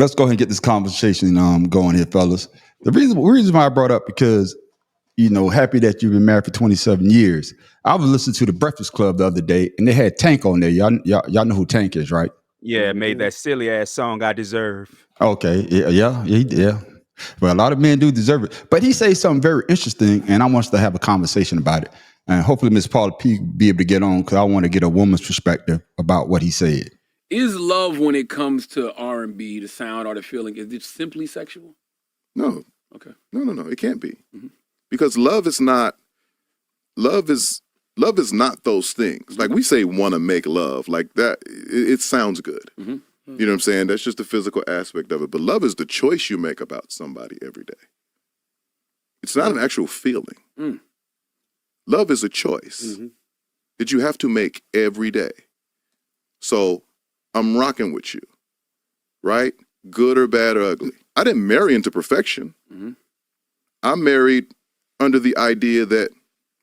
let's go ahead and get this conversation going here, fellas. The reason why I brought up because happy that you've been married for 27 years. I was listening to the Breakfast Club the other day, and they had Tank on there. Y'all know who Tank is, right? Yeah, made that silly ass song "I Deserve." Okay, yeah. Well, a lot of men do deserve it, but he says something very interesting, and I want us to have a conversation about it. And hopefully, Miss Paula P be able to get on because I want to get a woman's perspective about what he said. Is love, when it comes to R&B, the sound or the feeling, is it simply sexual? No. Okay. No. It can't be. Mm-hmm. Because love is not those things. Like we say want to make love, like that it sounds good. Mm-hmm. Mm-hmm. You know what I'm saying? That's just the physical aspect of it. But love is the choice you make about somebody every day. It's not an actual feeling. Mm. Love is a choice that you have to make every day. So I'm rocking with you, right? Good or bad or ugly. I didn't marry into perfection. Mm-hmm. I married under the idea that,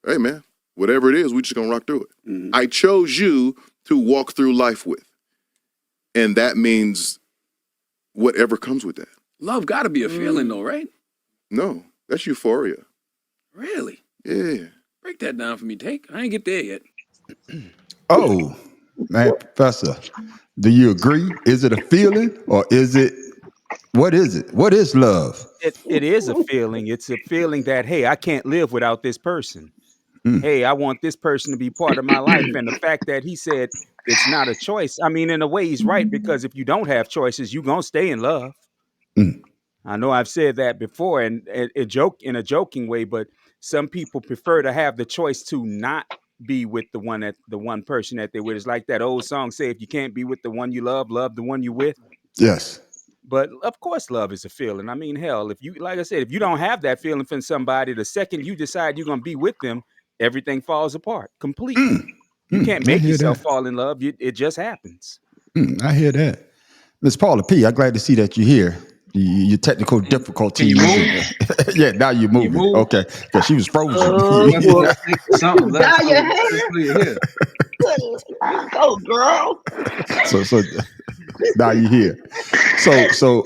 hey man, whatever it is, we're just gonna rock through it. Mm-hmm. I chose you to walk through life with. And that means whatever comes with that. Love gotta be a feeling though, right? No, that's euphoria. Really? Yeah. Break that down for me, Take. I ain't get there yet. Oh, man, Professor, do you agree? Is it a feeling or is it, what is it? What is love? It is a feeling. It's a feeling that, hey, I can't live without this person. Hey, I want this person to be part of my life. And the fact that he said it's not a choice. I mean, in a way, he's right, because if you don't have choices, you're going to stay in love. I know I've said that before and a joke in a joking way, but some people prefer to have the choice to not be with the one person that they're with. It's like that old song, say, if you can't be with the one you love the one you with. Yes. But of course, love is a feeling. I mean, hell, if you, like I said, if you don't have that feeling for somebody, the second you decide you're going to be with them, everything falls apart completely. You can't make yourself fall in love. It just happens. I hear that. Miss Paula P, I'm glad to see that you're here. Your technical difficulties. Yeah, now you're moving. Okay, because she was frozen. Now you're here. Go, girl. So now you're here. So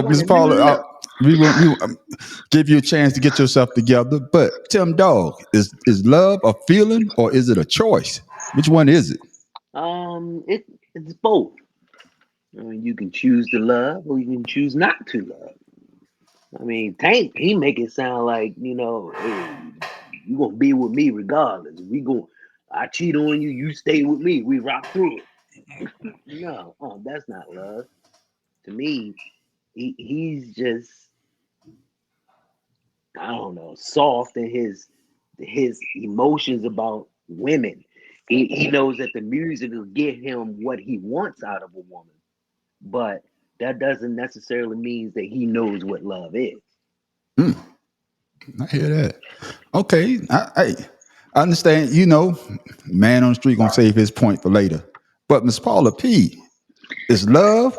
Miss Paula, we will give you a chance to get yourself together. But Tim Dog, is love a feeling or is it a choice? Which one is it? It's both. You can choose to love or you can choose not to love. I mean, Tank, he make it sound like, hey, you gonna be with me regardless. I cheat on you, you stay with me, we rock through it. No, that's not love. To me, he's just, I don't know, soft in his emotions about women. He knows that the music will get him what he wants out of a woman. But that doesn't necessarily mean that he knows what love is. I hear that. Okay, I understand. Man on the street gonna save his point for later. But Miss Paula P, is love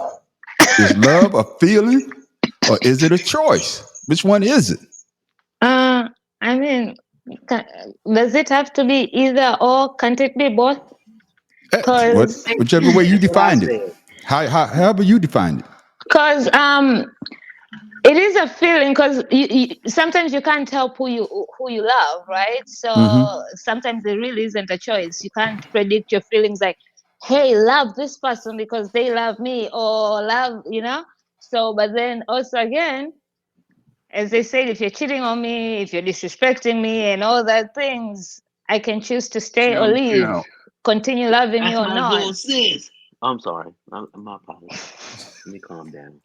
a feeling or is it a choice? Which one is it? I mean, does it have to be either or? Can't it be both? Whichever way you defined it. However you defined it. Because it is a feeling, because sometimes you can't help who you love, right? So sometimes there really isn't a choice. You can't predict your feelings like, hey, love this person because they love me, or love, So, but then also again, as they say, if you're cheating on me, if you're disrespecting me and all that things, I can choose to stay or leave, continue loving you or not. I'm sorry. My apologies. Let me calm down.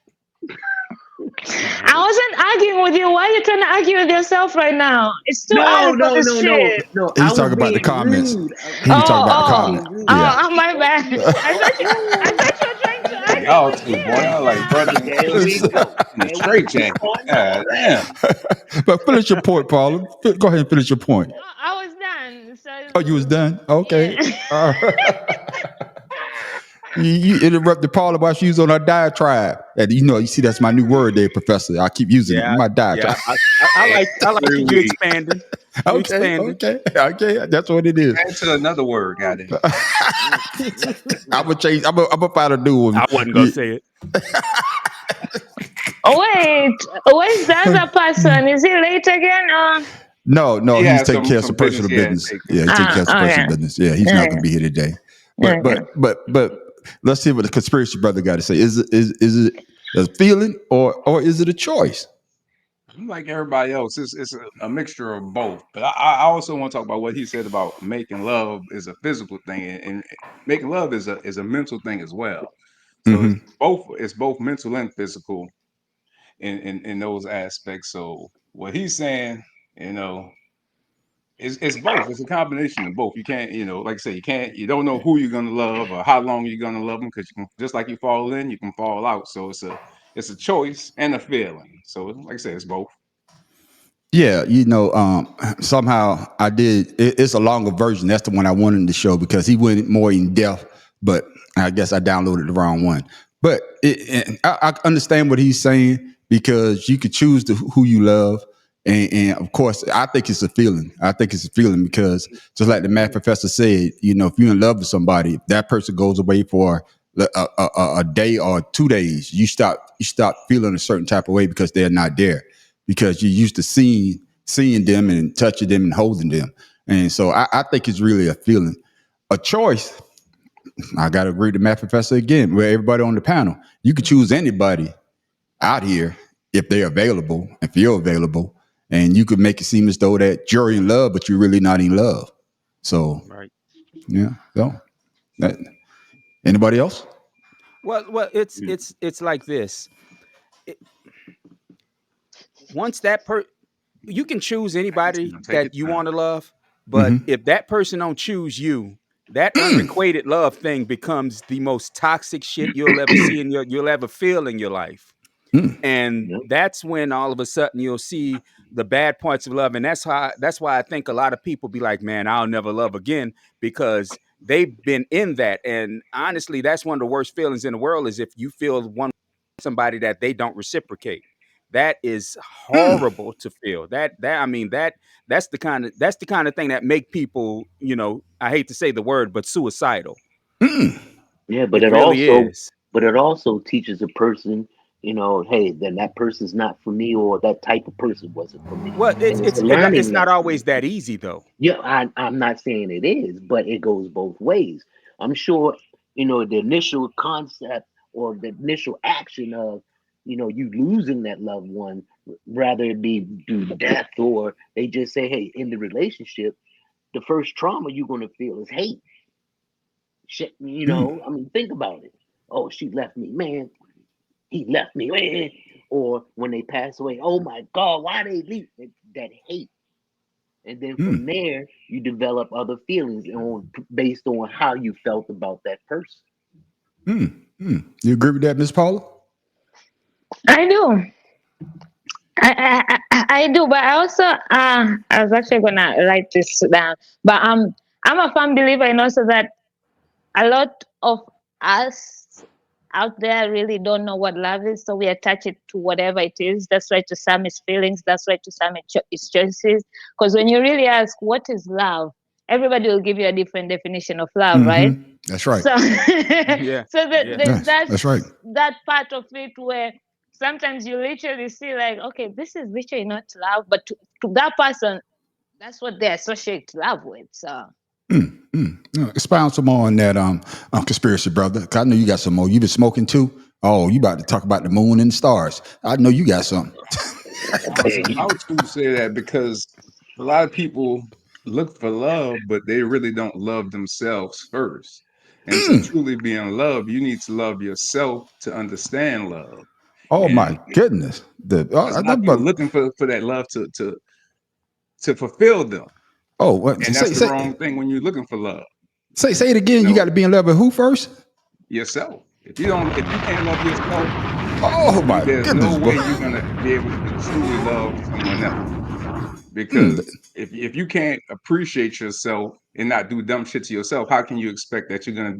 I wasn't arguing with you. Why are you trying to argue with yourself right now? It's too early for this shit. No. He's talking about the comments. He's talking about the comments. Oh, my bad. I thought you were trying to argue. Y'all two, boy. Y'all like brother and sister. Straight jacket. Damn. But finish your point, Paula. Go ahead and finish your point. I was done. So you was done? Okay. Yeah. You interrupted Paula while she was on her diatribe. And you see that's my new word there, Professor. I keep using it. My diatribe. Yeah, I like you expanding. Okay. That's what it is. Add to another word, goddamn. I'm gonna change. I'm gonna find a new one. I wasn't gonna say it. Wait, where's the other person? Is he late again? No, He he's has taking care of some some business personal he had to business. take care Yeah, of. he's taking care of some Okay. personal business. Yeah, he's not going to be here today. But Okay. but let's see what the conspiracy brother got to say. Is it a feeling or is it a choice? Like everybody else, it's a mixture of both. But I also want to talk about what he said about making love is a physical thing, and making love is a mental thing as well. So Mm-hmm. it's both mental and physical in those aspects. So what he's saying, you know, it's both. It's a combination of both. You can't, like I say, you don't know who you're gonna love or how long you're gonna love them, because you can, just like you fall in, you can fall out. So it's a choice and a feeling. So like I said, it's both. Yeah, somehow I did. It's a longer version. That's the one I wanted to show because he went more in depth. But I guess I downloaded the wrong one. But I understand what he's saying because you could choose who you love, and of course, I think it's a feeling. I think it's a feeling because just like the math professor said, if you're in love with somebody, if that person goes away for a day or 2 days, you stop feeling a certain type of way because they're not there, because you're used to seeing them and touching them and holding them. And so I think it's really a feeling. A choice, I got to agree with the math professor again, where everybody on the panel, you could choose anybody out here if they're available, if you're available, and you could make it seem as though that you're in love, but you're really not in love. So, Right. yeah. So, that, anybody else? Well, it's like this. It, once you can choose anybody Take your that you time. want to love, but Mm-hmm. if that person don't choose you, that unrequited love thing becomes the most toxic shit you'll ever see you'll ever feel in your life. Mm. And Yep. that's when all of a sudden you'll see the bad parts of love. And that's why I think a lot of people be like, man, I'll never love again, because they've been in that. And honestly, that's one of the worst feelings in the world, is if you feel somebody that they don't reciprocate. That is horrible to feel. That's the kind of thing that make people, I hate to say the word, but suicidal. Yeah, It really is. but it also teaches a person, hey, then that person's not for me, or that type of person wasn't for me, Well, and it's a learning it's not lesson. always that easy though. Yeah, I'm not saying it is, but it goes both ways. I'm sure, the initial concept or the initial action of, you losing that loved one, rather it be due to death, or they just say, hey, in the relationship, the first trauma you're going to feel is hate. Shit, I mean, think about it. Oh, she left me, man. He left me, man. Or when they pass away, oh my God, why they leave? That hate. And then from there, you develop other feelings based on how you felt about that person. You agree with that, Miss Paula? I do. I do, but I also I was actually gonna write this down. But I'm a firm believer in also that a lot of us out there really don't know what love is, so we attach it to whatever it is. That's why to some it's feelings, that's why to some it's choices. Because when you really ask what is love, everybody will give you a different definition of love, right? Mm-hmm. That's right. So Yeah. so Yeah. there's Yes, that's right. that part of it where sometimes you literally see like, okay, this is literally not love, but to that person, that's what they associate love with. So Expound some more on that, conspiracy brother. 'Cause I know you got some more. You been smoking too. Oh, you about to talk about the moon and the stars? I know you got some. I was about to say that because a lot of people look for love, but they really don't love themselves first. And to truly be in love, you need to love yourself to understand love. Oh And my goodness. because a lot of people looking for that love to fulfill them. oh, what, And that's the wrong thing when you're looking for love. say it again. You No, got to be in love with who first? yourself. If you can't love yourself, Oh my there's goodness, no bro. way you're gonna be able to truly love someone else. Mm, Because if you can't appreciate yourself and not do dumb shit to yourself, how can you expect that you're gonna,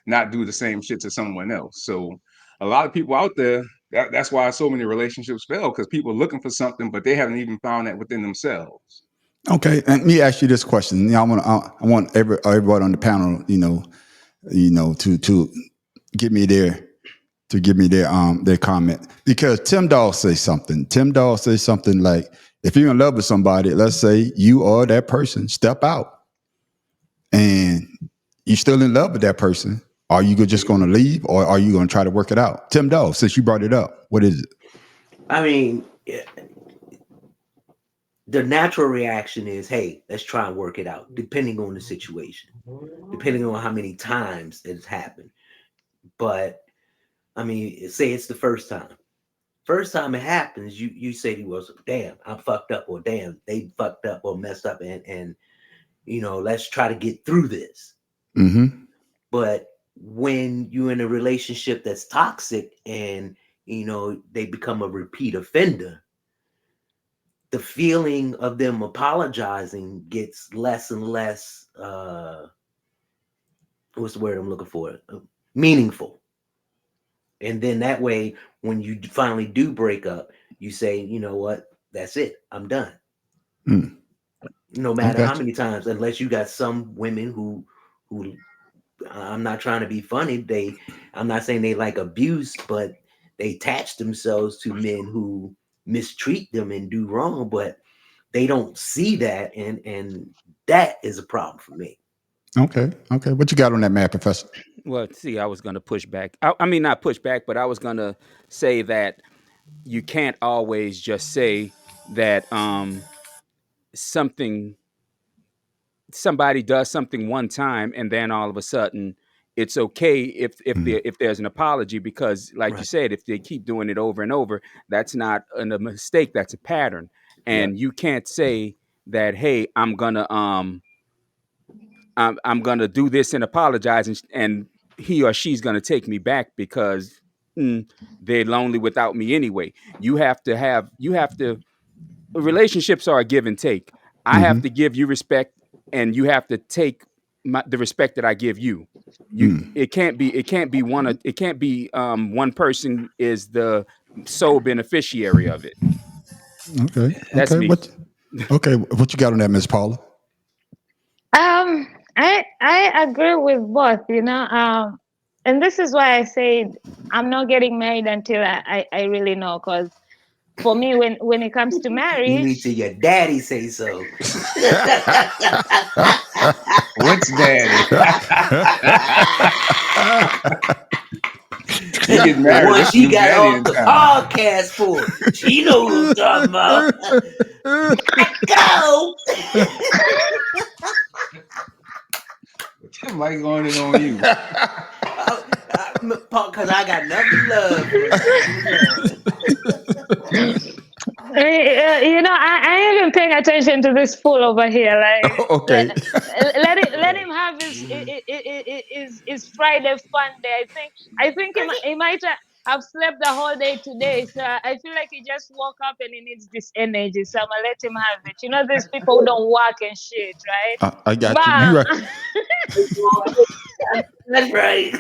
not do the same shit to someone else? So a lot of people out there, that's why so many relationships fail, because people are looking for something, but they haven't even found that within themselves. okay, and let me ask you this question. I want everybody on the panel, to give me to give me their comment, because Tim Dawes says something. Tim Dawes says something like, if you're in love with somebody, let's say you are that person, step out, and you're still in love with that person. Are you just going to leave, or are you going to try to work it out? Tim Dawes, since you brought it up, what is it? I mean, the natural reaction is, hey, let's try and work it out, depending on the situation, depending on how many times it's happened. But I mean, say it's the first time. First time it happens, you say to yourself, damn, I'm fucked up, or damn, they fucked up or messed up, and let's try to get through this. Mm-hmm. But when you're in a relationship that's toxic and they become a repeat offender, the feeling of them apologizing gets less and less what's the word I'm looking for? Meaningful. And then that way, when you finally do break up, you say, you know what, that's it, I'm done. No matter how many times, unless you got some women who I'm not trying to be funny, I'm not saying they like abuse, but they attach themselves to men who mistreat them and do wrong, but they don't see that, and that is a problem for me. Okay. What you got on that, map, Professor? Well, see, I was going to push back. I mean, not push back, but I was going to say that you can't always just say that somebody does something one time and then all of a sudden it's okay if there's an apology, because like you said, if they keep doing it over and over, that's not a mistake, that's a pattern. And you can't say that, hey, I'm gonna do this and apologize, and he or she's gonna take me back because they're lonely without me anyway. Relationships are a give and take. I have to give you respect, and you have to take the respect that I give you. It can't be one person is the sole beneficiary of it. Okay. That's me. What you got on that, Miss Paula? I agree with both, and this is why I said I'm not getting married until I really know, because for me, when it comes to marriage, you need to your daddy say so. Which daddy? You get married. The one she got off the podcast for. She know who I'm talking about. Go. Tim like going in on you. Because I got nothing to love. I ain't even paying attention to this fool over here. Like, okay. let him have his Friday fun day. I think he might have slept the whole day today. So I feel like he just woke up and he needs this energy. So I'm gonna let him have it. These people who don't work and shit, right? I got you. You right. That's right.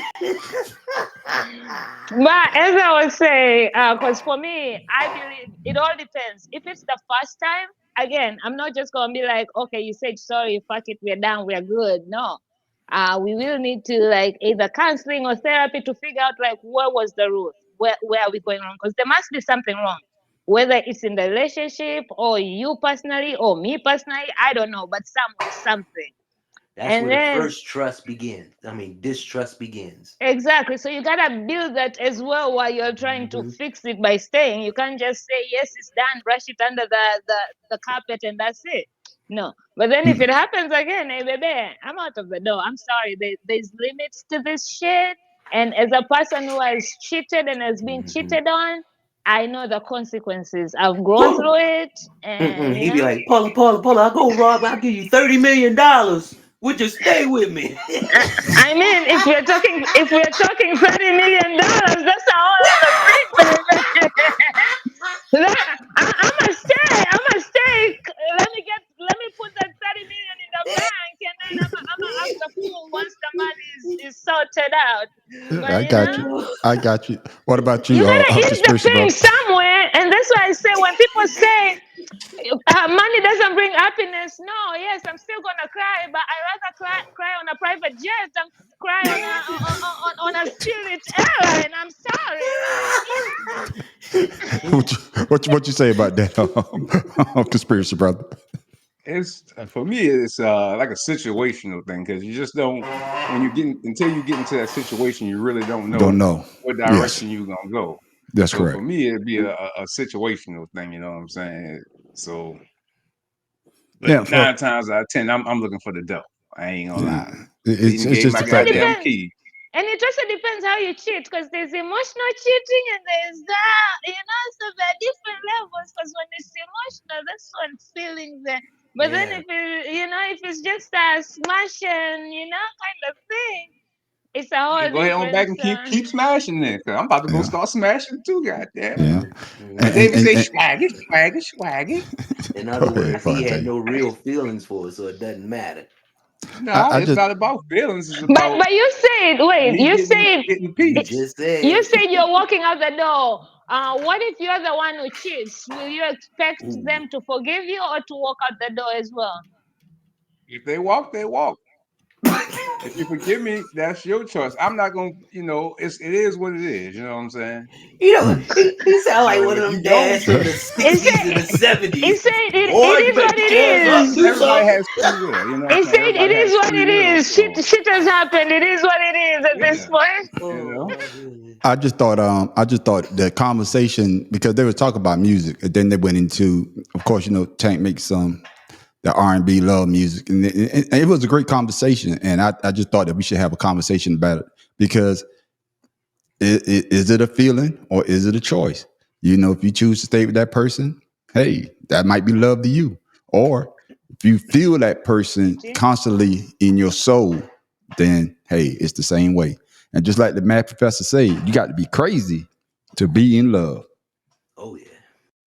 But as I was saying, because for me, I believe it all depends. If it's the first time, again, I'm not just gonna be like, okay, you said sorry, fuck it, we're done, we're good. No, we will need to like either counseling or therapy to figure out like what was the root, where are we going wrong? Because there must be something wrong, whether it's in the relationship or you personally or me personally, I don't know, but somewhere something. That's where the first trust begins. I mean, distrust begins. Exactly. So you gotta build that as well while you're trying to fix it by staying. You can't just say yes, it's done, brush it under the carpet, and that's it. No. But then if it happens again, hey baby, I'm out of the door. I'm sorry. There's limits to this shit. And as a person who has cheated and has been cheated on, I know the consequences. I've grown through it. And he'd be like, Paula, I'll go rob. I'll give you $30 million. Would you stay with me? I mean, if we're talking $30 million, that's a whole other thing, baby. I'ma stay. Let me put that 30 million in the bank, and then I'ma act the fool once the money is sorted out. But, I got you. What about you? You gotta eat the thing somewhere, and that's why I say when people say, money doesn't bring happiness. No, yes, I'm still gonna cry, but I rather cry on a private jet than cry on a spirit airline. I'm sorry. what you say about that, conspiracy brother? It's for me, it's like a situational thing because you just don't until you get into that situation, you really don't Don't know know. what Yes, direction you're gonna go. that's So for correct. me, it'd be a situational thing. You know what I'm saying? So, but Yeah, 9 times out of 10, I'm looking for the dough. I ain't gonna lie. He it's even gave just my the Also fact that goddamn depends. key. And it also depends how you cheat, because there's emotional cheating and there's that, so there are different levels. Because when it's emotional, that's when feelings there. But then if if it's just a smash and kind of thing, it's a whole Go ahead on back different. and keep smashing it. Cause I'm about to go yeah, start smashing too. Goddamn it! yeah. Like And, David say, and swaggy, swaggy, swaggy. In go other ahead, words, he had Fonte. no real feelings for it, so it doesn't matter. No, I it's just not about feelings. It's But about you said, wait, me you getting said You peace. just said you it. said you're walking out the door. What if you're the one who cheats? Will you expect Ooh. them to forgive you or to walk out the door as well? If they walk, they walk. If you forgive me, that's your choice. I'm not gonna, it is what it is. You know what I'm saying? You know, he sound like So one of if them you don't, dads from the It 60s and the said 70s. it Boy, you is better what get your ass up it and is. do everybody something. has free will. You know what I'm It saying? said it Everybody is has what free it will. is. So Shit has happened. It is what it is at this yeah, point. you Oh know. my goodness. I just thought the conversation, because they were talking about music, and then they went into, of course, Tank makes the R&B love music, and it was a great conversation. And I just thought that we should have a conversation about it, because is it a feeling or is it a choice? If you choose to stay with that person, hey, that might be love to you. Or if you feel that person constantly in your soul, then hey, it's the same way. And just like the math professor said, you got to be crazy to be in love. Oh yeah.